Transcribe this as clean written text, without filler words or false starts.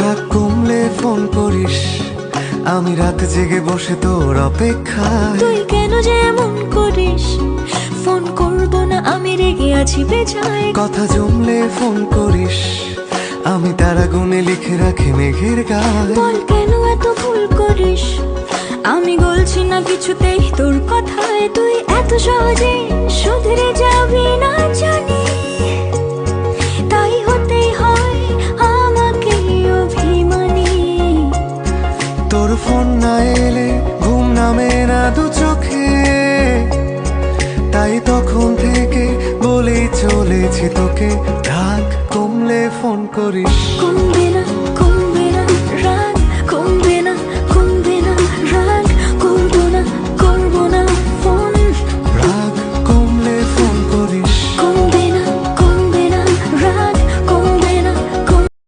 রাগ কমলে ফোন করিস, আমি রাত জেগে বসে তোর অপেক্ষায়। তুই কেন যে এমন করিস? ফোন করব না আমি রেগে আছি বেজায়। কথা জমলে ফোন করিস, আমি তারা গুনে লিখে রাখি মেঘের গায়ে। বল কেন এত ভুল করিস? আমি গলছি না কিছুতেই তোর কথায়। তুই এত সহজে শুধরে যাবি না জানি, তাই হতেই হয় আমাকে অভিমানী। তোর ফোন না এলে ঘুম নামে না দু চোখে, তাই তখন থেকে বলেই চলেছি তোকে, রাগ কমলে ফোন করিস। কোন